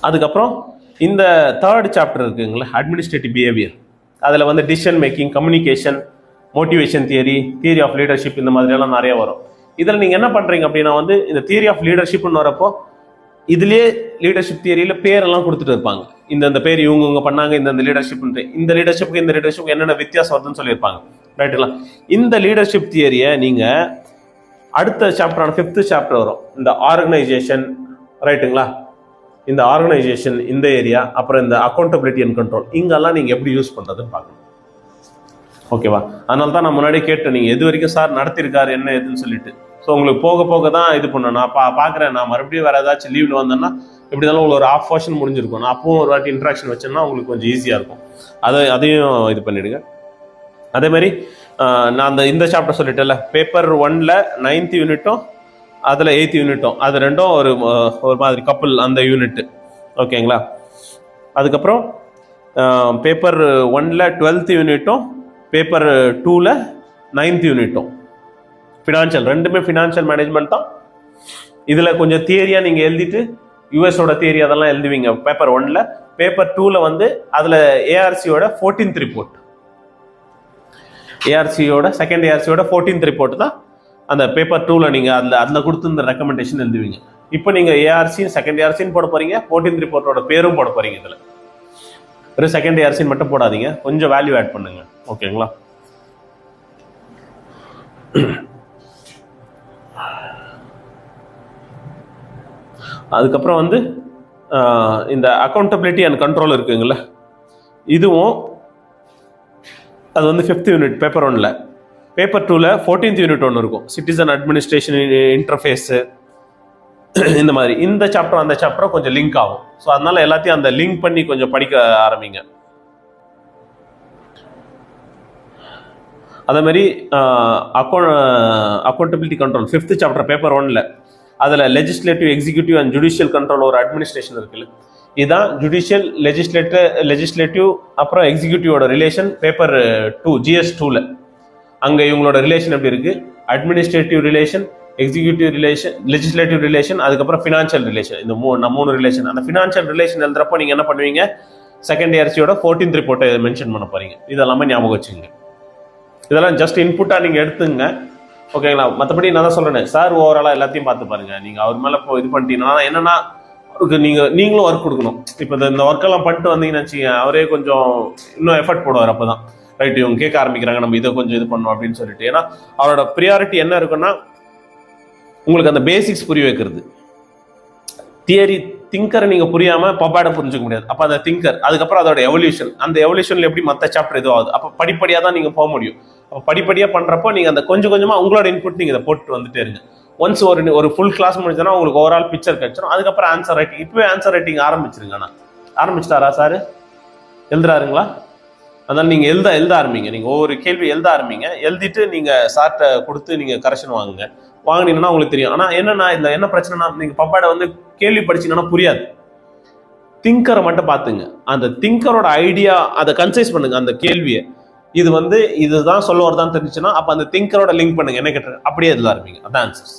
அதுக்கப்புறம் இந்த third chapter இருக்குங்களா, அட்மினிஸ்ட்ரேட்டிவ் பிஹேவியர். அதில் வந்து decision making, communication, motivation theory, theory of leadership, இந்த மாதிரியெல்லாம் நிறைய வரும். இதில் நீங்கள் என்ன பண்ணுறீங்க அப்படின்னா வந்து இந்த தியரி ஆஃப் லீடர்ஷிப்னு வரப்போ இதுலேயே லீடர்ஷிப் தியரியில் பேரெல்லாம் கொடுத்துட்டு இருப்பாங்க. இந்த பேர் இவங்க பண்ணாங்க, இந்த லீடர்ஷிப்ன்ட்டு, இந்த லீடர்ஷிப்புக்கு இந்த லீடர்ஷிப்புக்கு என்னென்ன வித்தியாசம் வருதுன்னு சொல்லியிருப்பாங்க. ரைட்டுங்களா? இந்த லீடர்ஷிப் தியரியை நீங்கள் அடுத்த சாப்டரான 5th சாப்டர் வரும், இந்த ஆர்கனைசேஷன். ரைட்டுங்களா? இந்த ஆர்கனைசேஷன், இந்த ஏரியா, அப்புறம் இந்த அக்கௌண்டபிலிட்டி அண்ட் கண்ட்ரோல், இங்கெல்லாம் நீங்கள் எப்படி யூஸ் பண்ணுறதுன்னு பார்க்கணும். ஓகேவா? அதனால தான் நான் முன்னாடியே கேட்டேன், நீங்கள் எது வரைக்கும் சார் நடத்திருக்காரு என்ன எதுன்னு சொல்லிட்டு. ஸோ உங்களுக்கு போக போக தான் இது பண்ணணும். நான் பார்க்குறேன், நான் மறுபடியும் வேறு ஏதாச்சும் லீவில் வந்தேன்னா எப்படி இருந்தாலும் உங்களுக்கு ஒரு ஆஃப் போர்ஷன் முடிஞ்சிருக்கும். நான் அப்பவும் ஒரு வாட்டி இன்ட்ராக்ஷன் வச்சேன்னா உங்களுக்கு கொஞ்சம் ஈஸியாக இருக்கும். அதையும் இது பண்ணிவிடுங்க. அதேமாதிரி நான் இந்த சாப்டர் சொல்லிட்டேன்ல, பேப்பர் 1ல் 9th யூனிட்டும் அதில் 8th யூனிட்டும், அது ரெண்டும் ஒரு மாதிரி கப்பல் அந்த யூனிட்டு. ஓகேங்களா? அதுக்கப்புறம் பேப்பர் 1ல் 12th யூனிட்டும் பேப்பர் 2ல் 9th யூனிட்டும் ஃபினான்ஷியல், ரெண்டுமே ஃபினான்ஷியல் மேனேஜ்மெண்ட் தான். இதில் கொஞ்சம் தியரியாக நீங்கள் எழுதிட்டு யூஎஸோட தியரி அதெல்லாம் எழுதுவீங்க பேப்பர் 1ல். பேப்பர் 2ல் வந்து அதில் ஏஆர்சியோட 14th ரிப்போர்ட், ஏஆர்சியோட செகண்ட் ஏஆர்சியோட 14th ரிப்போர்ட் தான் அந்த பேப்பர் 2ல் நீங்கள் அதில் கொடுத்து இந்த ரெக்கமெண்டேஷன் எழுதுவீங்க. இப்போ நீங்கள் ஏஆர்சி செகண்ட் ஏஆர்சின்னு போட போகிறீங்க, 14th ரிப்போர்ட்டோட பேரும் போட போகிறீங்க. இதில் வெறும் செகண்ட் ஏஆர்சின்னு மட்டும் போடாதீங்க, கொஞ்சம் வேல்யூ ஆட் பண்ணுங்க. ஓகேங்களா? அதுக்கப்புறம் வந்து இந்த அக்கௌண்டபிலிட்டி அண்ட் கண்ட்ரோல் இருக்குங்கள, இதுவும் அது வந்து 5th யூனிட் பேப்பர் 1ல். பேப்பர் 2ல் 14th யூனிட் ஒன்று இருக்கும், சிட்டிசன் அட்மினிஸ்ட்ரேஷன் இன்டர்ஃபேஸு, இந்த மாதிரி. இந்த சாப்டர் அந்த சாப்டரும் கொஞ்சம் லிங்க் ஆகும். ஸோ அதனால எல்லாத்தையும் அந்த லிங்க் பண்ணி கொஞ்சம் படிக்க ஆரம்பிங்க. அதே மாதிரி accountability control 5th chapter paper 1ல், அதில் legislative, executive and judicial control ஒரு அட்மினிஸ்ட்ரேஷன் இருக்குல்ல, இதுதான் ஜுடிஷியல், லெஜிஸ்லேட்டிவ் அப்புறம் எக்ஸிக்யூட்டிவோட ரிலேஷன். பேப்பர் 2 GS 2ல் அங்கே இவங்களோட ரிலேஷன் எப்படி இருக்குது, administrative relation, executive relation, legislative relation, அதுக்கப்புறம் ஃபினான்ஷியல் ரிலேஷன். இந்த மூணு ரிலேஷன். அந்த ஃபினான்ஷியல் ரிலேஷன் எழுதுறப்போ நீங்கள் என்ன பண்ணுவீங்க, செகண்ட் ஏஆர்சியோட 14th ரிப்போர்ட்டை மென்ஷன் பண்ண போகிறீங்க. இதெல்லாமே ஞாபகம் வச்சுங்க. இதெல்லாம் ஜஸ்ட் இன்புட்டாக நீங்கள் எடுத்துங்க. ஓகேங்களா? மற்றபடி நான் தான் சொல்கிறேன் சார், ஓவராலாக எல்லாத்தையும் பார்த்து பாருங்கள். நீங்கள் அவர் மேலே இப்போ இது பண்ணிட்டீங்கன்னா என்னென்னா அவருக்கு நீங்களும் ஒர்க் கொடுக்கணும். இப்போ இந்த ஒர்க்கெல்லாம் பண்ணிட்டு வந்தீங்கன்னு வச்சுங்க, அவரே கொஞ்சம் இன்னும் எஃபர்ட் போடுவார். அப்போ தான் ரைட்டு, இவங்க கேட்க ஆரம்பிக்கிறாங்க நம்ம இதை கொஞ்சம் இது பண்ணணும் அப்படின்னு சொல்லிட்டு. ஏன்னா அவரோட ப்ரியாரிட்டி என்ன இருக்குன்னா உங்களுக்கு அந்த பேசிக்ஸ் புரிய வைக்கிறது. தியரி திங்கரை நீங்கள் புரியாமல் பப்பாடை புரிஞ்சுக்க முடியாது. அப்போ அந்த திங்கர், அதுக்கப்புறம் அதோட எவல்யூஷன், அந்த எவல்யூஷனில் எப்படி மற்ற சாப்டர் இதுவும் ஆகுது. அப்போ படிப்படியாக தான் நீங்கள் போக முடியும். அப்போ படிப்படியாக பண்ணுறப்போ நீங்கள் அந்த கொஞ்சம் கொஞ்சமாக உங்களோட இன்புட் நீங்கள் இதை போட்டு வந்துட்டே இருங்க. ஒன்ஸ் ஒரு ஃபுல் கிளாஸ் முடிஞ்சதுன்னா உங்களுக்கு ஓவரால் பிக்சர் கிடைச்சிடும். அதுக்கப்புறம் ஆன்சர் ரைட்டிங், இப்போவே ஆன்சர் ரைட்டிங் ஆரம்பிச்சிருங்க. ஆனால் ஆரம்பிச்சிட்டாரா சார்? எழுதுறாருங்களா? அதனால் நீங்கள் எழுத ஆரம்பிங்க. நீங்கள் ஒவ்வொரு கேள்வி எழுத ஆரம்பிங்க. எழுதிட்டு நீங்கள் சார்ட்டை கொடுத்து நீங்கள் கரெக்ஷன் வாங்கினீங்கன்னா உங்களுக்கு தெரியும். ஆனால் என்னன்னா இதில் என்ன பிரச்சனைனா, நீங்கள் பப்பாடை வந்து கேள்வி படிச்சிங்கன்னா புரியாது. திங்கரை மட்டும் பார்த்துங்க. அந்த திங்கரோட ஐடியா அதை கன்சைஸ் பண்ணுங்க. அந்த கேள்வியை இது வந்து இதுதான் சொல்ல வரதான் தெரிஞ்சுன்னா அப்போ அந்த திங்கரோட லிங்க் பண்ணுங்க. என்ன கேட்டு அப்படியே எழுத ஆரம்பிங்க. அதான் ஆன்சர்ஸ்.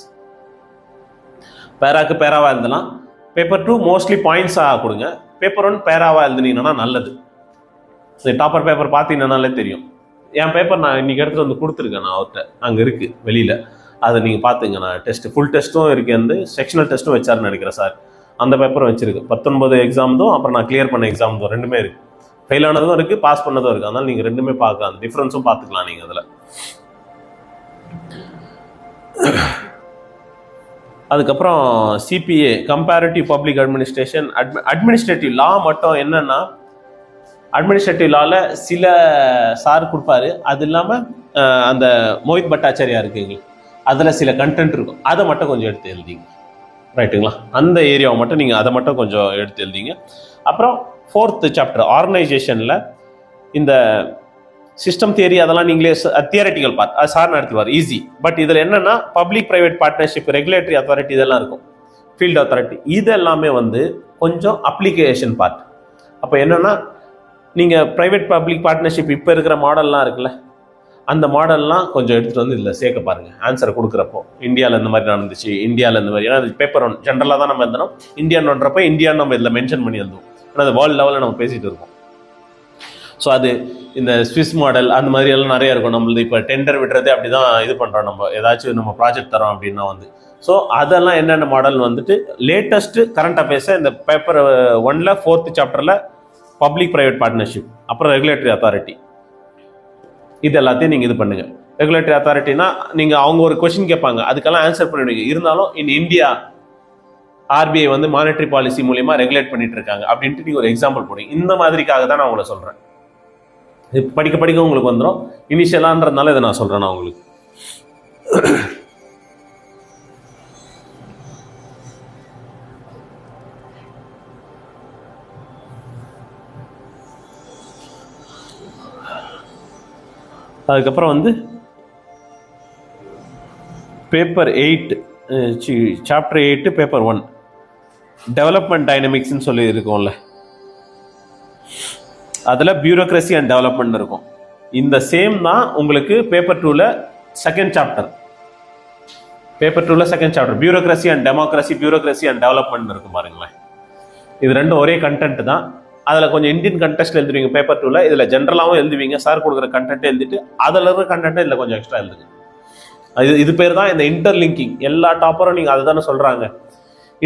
பேராக்கு பேராவா எழுதலாம். பேப்பர் 2 மோஸ்ட்லி பாயிண்ட்ஸாக கொடுங்க. பேப்பர் 1 பேராவா எழுதுனீங்கன்னா நல்லது. டாப்பர் பேப்பர் பார்த்தீங்கன்னாலே தெரியும். என் பேப்பர் நான் இன்னைக்கு எடுத்துகிட்டு வந்து கொடுத்துருக்கேன். நான் அவர்கிட்ட அங்கே இருக்குது வெளியில், அதை நீங்கள் பார்த்துங்க. நான் ஃபுல் டெஸ்ட்டும் இருக்குது, வந்து செக்ஷனல் டெஸ்ட்டும் வச்சாருன்னு நினைக்கிறேன் சார். அந்த பேப்பரும் வச்சிருக்கு. 19 எக்ஸாம் தான், அப்புறம் நான் கிளியர் பண்ண எக்ஸாம் தான், ரெண்டுமே இருக்குது. ஃபெயில் ஆனதும் இருக்குது, பாஸ் பண்ணதும் இருக்குது. அதனால் நீங்கள் ரெண்டுமே பார்க்கலாம், அந்த டிஃப்ரென்ஸும் பார்த்துக்கலாம் நீங்கள் அதில். அதுக்கப்புறம் CPA, comparative public administration. Administrative லா மட்டும் என்னென்னா, அட்மினிஸ்ட்ரேட்டிவ் லாவில் சில சார் கொடுப்பாரு. அது இல்லாமல் அந்த மோஹித் பட்டாச்சாரியா இருக்குங்க, அதில் சில கண்டென்ட் இருக்கும். அதை மட்டும் கொஞ்சம் எடுத்து எழுதிங்க. ரைட்டுங்களா? அந்த ஏரியாவை மட்டும் நீங்கள் அதை மட்டும் கொஞ்சம் எடுத்து எழுதிங்க. அப்புறம் 4th சாப்டர் ஆர்கனைசேஷனில் இந்த சிஸ்டம் தியரி அதெல்லாம் நீங்களே தியரட்டிக்கல் பார்ட், அது சார் நடத்துவார், ஈஸி. பட் இதில் என்னென்னா public private partnership, regulatory authority இதெல்லாம் இருக்கும், ஃபீல்டு அத்தாரிட்டி, இது எல்லாமே வந்து கொஞ்சம் அப்ளிகேஷன் பார்ட். அப்போ என்னென்னா நீங்கள் ப்ரைவேட் பப்ளிக் பார்ட்னர்ஷிப் இப்போ இருக்கிற மாடல்லாம் இருக்குல்ல, அந்த மாடல்லாம் கொஞ்சம் எடுத்துகிட்டு வந்து இதில் சேர்க்க பாருங்கள். ஆன்சரை கொடுக்குறப்போ இந்தியாவில் இந்த மாதிரி நடந்துச்சு, இந்தியாவில் இந்த மாதிரி, ஏன்னா அது பேப்பர் ஒன் ஜென்ரலாக தான் நம்ம எழுதணும். இந்தியான்றப்போ இந்தியான்னு நம்ம இதில் மென்ஷன் பண்ணி எழுதுவோம். ஏன்னா அது வேர்ல்டு லெவலில் நம்ம பேசிகிட்டு இருக்கோம். ஸோ அது இந்த ஸ்விஸ் மாடல் அந்த மாதிரி எல்லாம் நிறைய இருக்கும். நம்மளது இப்போ டெண்டர் விடுறதே அப்படி தான் இது பண்ணுறோம். நம்ம ஏதாச்சும் நம்ம ப்ராஜெக்ட் தரோம் அப்படின்னா ஸோ அதெல்லாம் என்னென்ன மாடல் வந்துட்டு லேட்டஸ்ட்டு கரண்ட் அஃபேர்ஸை இந்த பேப்பர் 1ல் 4th சாப்டரில் பப்ளிக் ப்ரைவேட் பார்ட்னர்ஷிப், அப்புறம் ரெகுலேட்டரி அத்தாரிட்டி, இது எல்லாத்தையும் நீங்கள் இது பண்ணுங்கள். ரெகுலேட்டரி அத்தாரிட்டினா நீங்கள் அவங்க ஒரு கொஸ்டின் கேட்பாங்க, அதுக்கெல்லாம் ஆன்சர் பண்ணிவிடுவீங்க. இருந்தாலும் இன் இந்தியா ஆர்பிஐ வந்து மானிட்டரி பாலிசி மூலியமா ரெகுலேட் பண்ணிட்டு இருக்காங்க அப்படின்ட்டு நீங்கள் ஒரு எக்ஸாம்பிள் போடுங்க. இந்த மாதிரிக்காக தான் நான் உங்களை சொல்கிறேன். இது படிக்க படிக்க உங்களுக்கு வந்துடும். இனிஷியலான்றதுனால இதை நான் சொல்கிறேன். நான் உங்களுக்கு அதுக்கப்புறம் வந்து பேப்பர் 8 சாப்டர் 8 பேப்பர் 1 டெவலப்மெண்ட் டைனமிக்ஸ்ன்னு சொல்லி இருக்கும்ல, அதில் பியூரோக்ரஸி அண்ட் டெவலப்மெண்ட் இருக்கும். இந்த சேம் தான் உங்களுக்கு பேப்பர் 2ல் செகண்ட் சாப்டர். பேப்பர் 2ல் second chapter bureaucracy and democracy, bureaucracy and development இருக்கும் பாருங்களேன். இது ரெண்டும் ஒரே கண்டென்ட் தான். அதில் கொஞ்சம் இந்தியன் கண்டெஸ்ட்டில் எழுதுவீங்க பேப்பர் 2ல், இதில் ஜென்ரலாகவும் எழுதுவீங்க. சார் கொடுக்குற கண்டென்ட்டை எழுதிட்டு அதில் இருக்கிற கண்டென்ட்டை இதில் கொஞ்சம் எக்ஸ்ட்ரா எழுதுங்க. இது பேர் தான் இந்த இன்டர்லிங்கிங். எல்லா டாப்பரும் நீங்கள் அதை தானே சொல்கிறாங்க,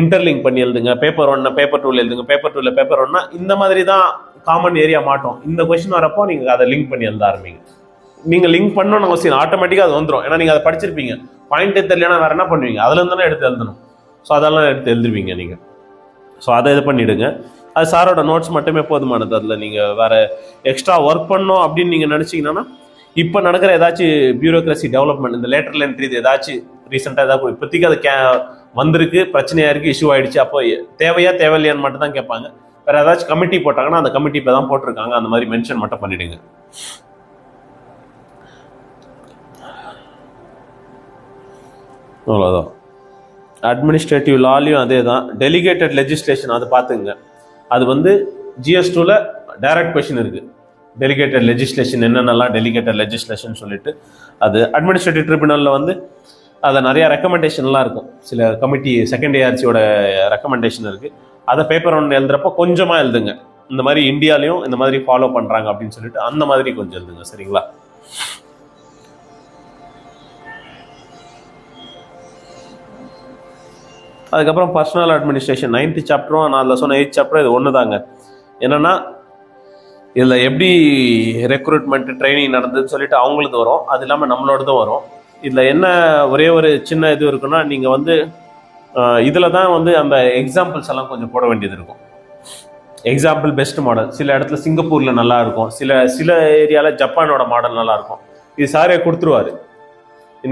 இன்டர்லிங்க் பண்ணி எழுதுங்க. பேப்பர் 1 பேப்பர் 2ல் எழுதுங்க, பேப்பர் 2ல் பேப்பர் 1 இந்த மாதிரி தான் காமன் ஏரியா மாட்டோம். இந்த கொஸ்டின் வரப்போ நீங்கள் அதை லிங்க் பண்ணி எழுத ஆரம்பிங்க. நீங்கள் லிங்க் பண்ணணும்னு அவசியம், ஆட்டோமேட்டிக்காக அது வந்துடும். ஏன்னா நீங்கள் அதை படிச்சிருப்பீங்க. பாயிண்ட்டே தெரியலனா வேறு என்ன பண்ணுவீங்க, அதுலேருந்து தானே எடுத்து எழுதணும். ஸோ அதெல்லாம் எடுத்து எழுதுவீங்க நீங்கள். ஸோ அதை இது பண்ணிவிடுங்க. அது சாரோட நோட்ஸ் மட்டுமே போதுமானது. அதில் நீங்கள் வேறு எக்ஸ்ட்ரா ஒர்க் பண்ணோம் அப்படின்னு நீங்கள் நினச்சிங்கன்னா, இப்போ நடக்கிற ஏதாச்சும் பியூரோக்ரஸி டெவலப்மெண்ட், இந்த லேட்டரல் என்ட்ரி, இது ஏதாச்சும் ரீசெண்டாக ஏதாவது இப்போதைக்கு அது வந்திருக்கு, பிரச்சனையாக இருக்குது, இஷ்யூ ஆகிடுச்சு, அப்போ தேவையா தேவையில்லையான்னு மட்டும் தான் கேட்பாங்க. வேறு ஏதாச்சும் கமிட்டி போட்டாங்கன்னா அந்த கமிட்டி இப்போ தான் போட்டிருக்காங்க, அந்த மாதிரி மென்ஷன் மட்டும் பண்ணிவிடுங்க. அவ்வளோதான். அட்மினிஸ்ட்ரேட்டிவ் லாலையும் அதே தான். டெலிகேட்டட் லெஜிஸ்லேஷன் அது பார்த்துங்க. அது வந்து GS2ல் டைரக்ட் கொஷின் இருக்குது. டெலிகேட்டட் லெஜிஸ்லேஷன் என்னென்னலாம் டெலிகேட்டட் லெஜிஸ்லேஷன் சொல்லிட்டு, அது அட்மினிஸ்ட்ரேட்டிவ் ட்ரிபியூனலில் வந்து அதில் நிறையா ரெக்கமெண்டேஷன்லாம் இருக்கும். சில கமிட்டி செகண்ட் ARCயோட ரெக்கமெண்டேஷன் இருக்குது. அதை பேப்பர் 1 எழுதுறப்போ கொஞ்சமாக எழுதுங்க. இந்த மாதிரி இந்தியாலையும் இந்த மாதிரி ஃபாலோ பண்ணுறாங்க அப்படின்னு சொல்லிட்டு அந்த மாதிரி கொஞ்சம் எழுதுங்க. சரிங்களா? அதுக்கப்புறம் பர்சனல் அட்மினிஸ்ட்ரேஷன் 9th சாப்டரும் நான் அதில் சொன்ன 8th சாப்டரும் இது ஒன்று தாங்க. என்னென்னா இதில் எப்படி ரெக்ரூட்மெண்ட் ட்ரைனிங் நடந்ததுன்னு சொல்லிட்டு அவங்களுக்கு வரும், அது இல்லாமல் நம்மளோடதும் வரும். இதில் என்ன ஒரே ஒரு சின்ன இது இருக்குன்னா, நீங்கள் வந்து இதில் தான் வந்து அந்த எக்ஸாம்பிள்ஸ் எல்லாம் கொஞ்சம் போட வேண்டியது இருக்கும். எக்ஸாம்பிள் பெஸ்ட் மாடல் சில இடத்துல சிங்கப்பூரில் நல்லா இருக்கும், சில ஏரியாவில் ஜப்பானோட மாடல் நல்லா இருக்கும். இது சாரே கொடுத்துருவாரு,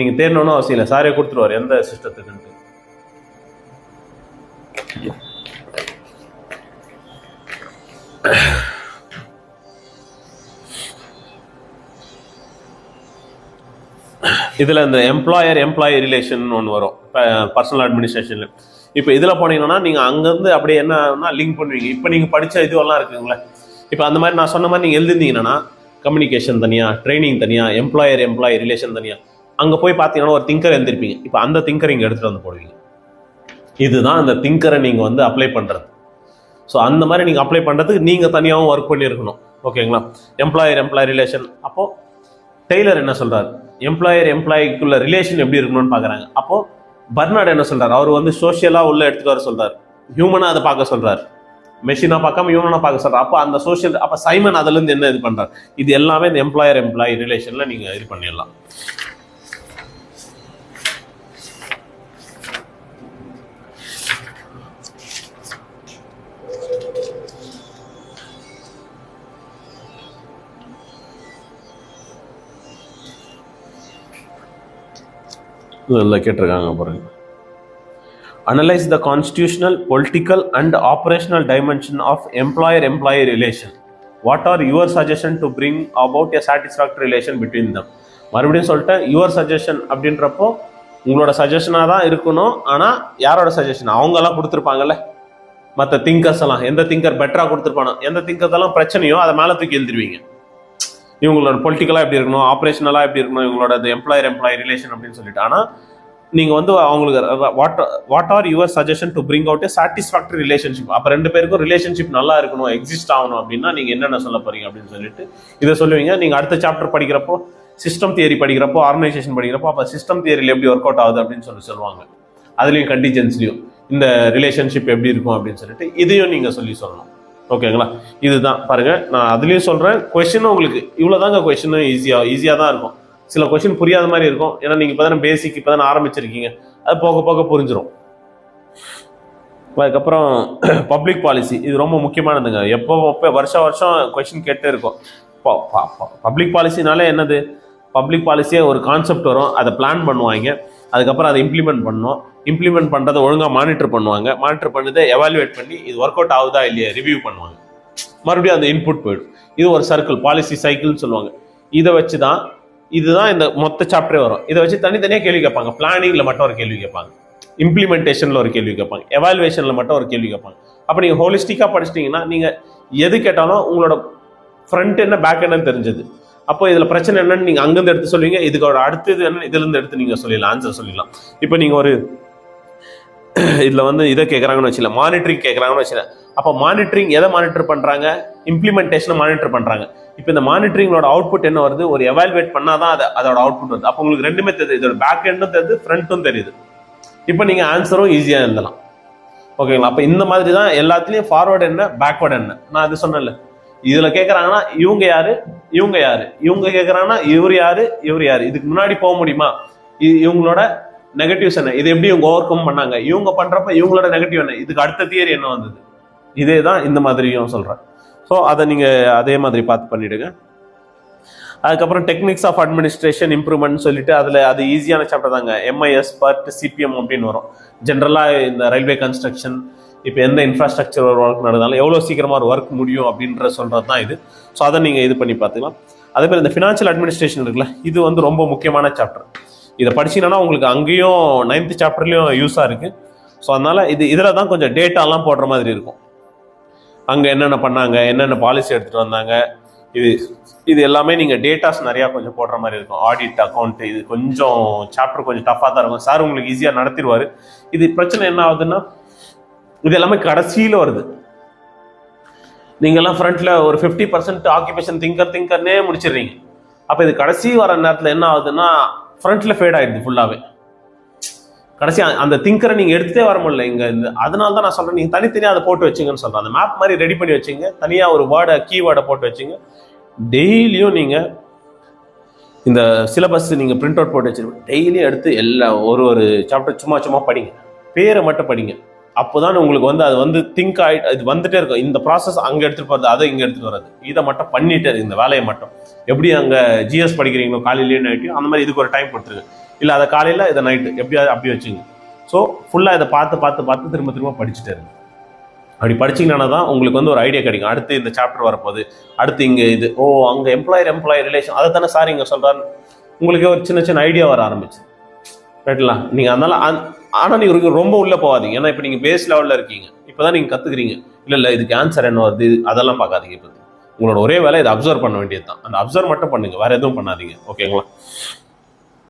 நீங்கள் தேடணும்னு அவசியம் இல்லை, சாரே கொடுத்துருவார் எந்த சிஸ்டத்துக்குன்ட்டு. இதில் இந்த எம்ப்ளாயி ரிலேஷன் ஒன்று வரும் பர்சனல் அட்மினிஸ்ட்ரேஷனில். இப்போ இதில் போனீங்கன்னா நீங்கள் அங்கேருந்து அப்படியே என்னன்னா லிங்க் பண்ணுவீங்க. இப்போ நீங்கள் படித்த இதுவெல்லாம் இருக்குங்களே, இப்போ அந்த மாதிரி நான் சொன்ன மாதிரி நீங்கள் எழுதிருந்தீங்கன்னா கம்யூனிகேஷன் தனியாக, ட்ரைனிங் தனியாக, எம்ப்ளாயி ரிலேஷன் தனியாக, அங்கே போய் பார்த்தீங்கன்னா ஒரு திங்கர் எழுந்திருப்பீங்க. இப்போ அந்த திங்கரை இங்கே எடுத்துகிட்டு வந்து போடுவீங்க. இதுதான் அந்த திங்கரை நீங்கள் வந்து அப்ளை பண்ணுறது. ஸோ அந்த மாதிரி நீங்கள் அப்ளை பண்ணுறதுக்கு நீங்கள் தனியாகவும் ஒர்க் பண்ணியிருக்கணும். ஓகேங்களா? Employee relation. அப்போது டெய்லர் என்ன சொல்கிறார், எம்ப்ளாயிக்குள்ள ரிலேஷன் எப்படி இருக்கணும்னு பார்க்குறாங்க. அப்போது பர்னார்ட் என்ன சொல்கிறார், அவர் வந்து சோஷியலாக உள்ளே எடுத்துகிட்டு வர சொல்கிறார், ஹியூமனாக அதை பார்க்க சொல்கிறார், மெஷினாக பார்க்காம ஹியூமனாக பார்க்க சொல்கிறார். அப்போ அந்த சோஷியல், அப்போ சைமன் அதுலேருந்து என்ன இது பண்ணுறார், இது எல்லாமே இந்த எம்ப்ளாயி ரிலேஷனில் நீங்கள் இது பண்ணிடலாம். இதெல்லாம் கேட்டிருக்காங்க பாருங்க. Analyse the constitutional, political and operational dimension of employee relation. What are your suggestion to bring about a satisfactory relation between them. மறுபடியும் சொல்லிட்டேன், யுவர் சஜஷன் அப்படின்றப்போ உங்களோட சஜஷனாக தான் இருக்கணும். ஆனால் யாரோட சஜஷன், அவங்கெல்லாம் கொடுத்துருப்பாங்கல்ல மற்ற திங்கர்ஸ் எல்லாம், எந்த திங்கர் பெட்டராக கொடுத்துருப்பானோ, எந்த திங்கர்ஸ் எல்லாம் பிரச்சனையோ அதை மேலே தூக்கி எழுதிருவீங்க. இவங்களோட பொலிட்டிக்கலாக எப்படி இருக்கணும், ஆப்ரேஷனலாக எப்படி இருக்கணும், இவங்களோட எம்ப்ளாயர் ரிலேஷன் அப்படின்னு சொல்லிட்டு. ஆனால் நீங்கள் வந்து அவங்களுக்கு what are your suggestion to bring out satisfactory relationship. அப்போ ரெண்டு பேருக்கும் ரிலேஷன்ஷிப் நல்லா இருக்கணும், எக்ஸிஸ்ட் ஆகணும் அப்படின்னா நீங்கள் என்னென்ன சொல்ல போறீங்க அப்படின்னு சொல்லிட்டு இதை சொல்லுவீங்க. நீங்கள் அடுத்த சாப்டர் படிக்கிறப்போ, சிஸ்டம் தியரி படிக்கிறப்போ, ஆர்கனைசேஷன் படிக்கிறப்போ, அப்போ சிஸ்டம் தியரியில் எப்படி ஒர்க் அவுட் ஆகுது அப்படின்னு சொல்லுவாங்க. அதுலேயும் கண்டிஜென்ஸ்லையும் இந்த ரிலேஷன்ஷிப் எப்படி இருக்கும் அப்படின்னு சொல்லிட்டு இதையும் நீங்கள் சொல்லணும். ஓகேங்களா? இதுதான் பாருங்க, நான் அதுலேயும் சொல்கிறேன். கொஸ்டினும் உங்களுக்கு இவ்வளோதாங்க, கொஸ்டினும் ஈஸியாக தான் இருக்கும். சில கொஸ்டின் புரியாத மாதிரி இருக்கும், ஏன்னா நீங்கள் இப்போ தானே பேசிக் இப்போ தானே ஆரம்பிச்சிருக்கீங்க. அது போக போக புரிஞ்சிடும். அதுக்கப்புறம் பப்ளிக் பாலிசி, இது ரொம்ப முக்கியமானதுங்க. எப்போ வருஷம் கொஸ்டின் கேட்டே இருக்கும். பப்ளிக் பாலிசினாலே என்னது? பப்ளிக் பாலிசியே ஒரு கான்செப்ட் வரும், அதை பிளான் பண்ணுவாங்க, அதுக்கப்புறம் அதை இம்ப்ளிமெண்ட் பண்ணணும். இம்ப்ளிமெண்ட் பண்ணுறதை ஒழுங்காக மானிட்டர் பண்ணுவாங்க, மானிட்டர் பண்ணதை எவாலுவேட் பண்ணி இது ஒர்க் அவுட் ஆகுதா இல்லையா ரிவ்யூ பண்ணுவாங்க. மறுபடியும் அந்த இன்புட் போயிடும். இது ஒரு சர்க்கிள், பாலிசி சைக்கிள்னு சொல்லுவாங்க. இதை வச்சு தான் இதுதான் இந்த மொத்த சாப்டரே வரும். இதை வச்சு தனித்தனியாக கேள்வி கேட்பாங்க. பிளானிங்கில் மட்டும் ஒரு கேள்வி கேட்பாங்க, இம்ப்ளிமெண்டேஷனில் ஒரு கேள்வி கேட்பாங்க, எவாலுவேஷனில் மட்டும் ஒரு கேள்வி கேட்பாங்க. அப்போ நீங்கள் ஹோலிஸ்டிக்காக படிச்சிட்டிங்கன்னா நீங்கள் எது கேட்டாலும் உங்களோட ஃப்ரண்ட் என்ன பேக் என்னன்னு தெரிஞ்சது. அப்போ இதில் பிரச்சனை என்னன்னு நீங்கள் அங்கேருந்து எடுத்து சொல்லுவீங்க, இதுக்கோட அடுத்தது என்ன இதுலேருந்து எடுத்து நீங்கள் சொல்லிடலாம், ஆன்சர் சொல்லிடலாம். இப்போ நீங்கள் ஒரு இதில் வந்து இதை கேட்குறாங்கன்னு வச்சுல, மானிட்டரிங் கேட்குறாங்கன்னு வச்சுல, அப்போ மானிட்டரிங் எதை மானிட்டர் பண்ணுறாங்க? இம்ப்ளிமெண்டேஷனை மானிட்டர் பண்ணுறாங்க. இப்போ இந்த மானிட்டரிங்கோட அவுட்புட் என்ன வருது? ஒரு எவாலுவேட் பண்ணாதான் அதோட அவுட்புட் வருது. அப்போ உங்களுக்கு ரெண்டுமே தெரியுது, இதோட பேக் எண்டும் தெரியுது, ஃப்ரண்ட்டும் தெரியுது. இப்போ நீங்கள் ஆன்சரும் ஈஸியாக எழுதலாம். ஓகேங்களா? அப்போ இந்த மாதிரி தான் எல்லாத்துலேயும் ஃபார்வர்டு என்ன, பேக்வர்டு என்ன. நான் அது சொன்னேன்ல, இதில் கேட்குறாங்கன்னா இவங்க யாரு, இவங்க யாரு, இவங்க கேட்குறாங்கன்னா இவர் யாரு, இவர் யாரு, இதுக்கு முன்னாடி போக முடியுமா, இவங்களோட நெகட்டிவ்ஸ் என்ன, இது எப்படி இவங்க ஓவர் கம் பண்ணாங்க, இவங்க பண்றப்ப இவங்களோட நெகட்டிவ் என்ன, இதுக்கு அடுத்த தியரி என்ன வந்தது. இதே தான் இந்த மாதிரியும் சொல்றேன். ஸோ அதை நீங்க அதே மாதிரி பார்த்து பண்ணிடுங்க. அதுக்கப்புறம் டெக்னிக்ஸ் ஆஃப் அட்மினிஸ்ட்ரேஷன் இம்ப்ரூவ்மெண்ட் சொல்லிட்டு அது ஈஸியான சாப்டர் தாங்க. MIS பர்ட் CPM அப்படின்னு வரும். ஜென்ரலாக இந்த ரயில்வே கன்ஸ்ட்ரக்ஷன், இப்போ எந்த இன்ஃப்ராஸ்ட்ரக்சர் ஒர்க் நடந்தாலும் எவ்வளோ சீக்கிரமாக ஒரு ஒர்க் முடியும் அப்படின்ற சொல்கிறது தான் இது. ஸோ அதை நீங்கள் இது பண்ணி பார்த்துக்கலாம். அதே மாதிரி இந்த ஃபினான்ஷியல் அட்மினிஸ்ட்ரேஷன் இருக்குல்ல, இது வந்து ரொம்ப முக்கியமான சாப்டர். இதை படிச்சிங்கன்னா உங்களுக்கு அங்கேயும் 9th சாப்டர்லையும் யூஸாக இருக்குது. ஸோ அதனால் இதில் தான் கொஞ்சம் டேட்டாலாம் போடுற மாதிரி இருக்கும். அங்கே என்னென்ன பண்ணாங்க, என்னென்ன பாலிசி எடுத்துகிட்டு வந்தாங்க, இது எல்லாமே நீங்கள் டேட்டாஸ் நிறையா கொஞ்சம் போடுற மாதிரி இருக்கும். ஆடிட், அக்கௌண்ட், இது கொஞ்சம் சாப்டர் கொஞ்சம் டஃப்பாக தான் இருக்கும். சார் உங்களுக்கு ஈஸியாக நடத்திடுவார். இது பிரச்சனை என்ன ஆகுதுன்னா, இது எல்லாமே கடைசியில் வருது. நீங்கள்லாம் ஃப்ரண்ட்டில் ஒரு 50% ஆக்குபேஷன் திங்கர்னே முடிச்சிடுறீங்க. அப்போ இது கடைசி வர நேரத்தில் என்ன ஆகுதுன்னா, ஃப்ரண்ட்டில் ஃபேட் ஆகிடுது ஃபுல்லாகவே. கடைசி அந்த திங்கரை நீங்கள் எடுத்துகிட்டே வர முடியல இங்கே. அதனால தான் நான் சொல்கிறேன், நீங்கள் தனித்தனியாக அதை போட்டு வச்சுங்கன்னு சொல்கிறேன். அந்த மேப் மாதிரி ரெடி பண்ணி வச்சுங்க, தனியாக ஒரு கீவேர்டை போட்டு வச்சுங்க. டெய்லியும் நீங்கள் இந்த சிலபஸ் நீங்கள் பிரிண்ட் அவுட் போட்டு வச்சுருக்கீங்க. டெய்லியும் எடுத்து ஒரு சாப்டர் சும்மா படிங்க, பேரை மட்டும் படிங்க. அப்போதான் உங்களுக்கு வந்து அது வந்து திங்க் ஆகிட்டு அது வந்துட்டே இருக்கும். இந்த ப்ராசஸ் அங்கே எடுத்துகிட்டு போகிறது, அதை இங்கே எடுத்துகிட்டு வர்றது, இதை மட்டும் பண்ணிட்டு இந்த வேலையை மட்டும். எப்படி அங்கே GS படிக்கிறீங்களோ காலையிலேயே நைட்டையும், அந்த மாதிரி இதுக்கு ஒரு டைம் கொடுத்துருங்க. இல்லை அதை காலையில் இதை நைட்டு எப்படியாவது அப்படி வச்சுங்க. ஸோ ஃபுல்லாக இதை பார்த்து திரும்ப படிச்சுட்டே இருங்க. அப்படி படிச்சிங்கன்னா தான் உங்களுக்கு வந்து ஒரு ஐடியா கிடைக்கும். அடுத்து இந்த சாப்டர் வரப்போகுது, அடுத்து இங்கே இது அங்கே எம்ப்ளாயர் ரிலேஷன், அதை தானே சார் இங்கே சொல்கிறாரு, உங்களுக்கு ஒரு சின்ன ஐடியா வர ஆரம்பிச்சு ரைட்டுங்களா. நீங்கள் அதனால ஆனால் நீங்கள் ரொம்ப உள்ளே போகாதீங்க. ஏன்னா இப்போ நீங்கள் பேஸ் லெவலில் இருக்கீங்க, இப்போ தான் நீங்கள் கற்றுக்குறீங்க. இல்லை இதுக்கு ஆன்சர் என்ன வருது, அதெல்லாம் பார்க்காதீங்க. இப்போ உங்களோட ஒரே வேலை இதை அப்சர்வ் பண்ண வேண்டியது தான். அந்த அப்சர்வ் மட்டும் பண்ணுங்க, வேறு எதுவும் பண்ணாதீங்க. ஓகேங்களா?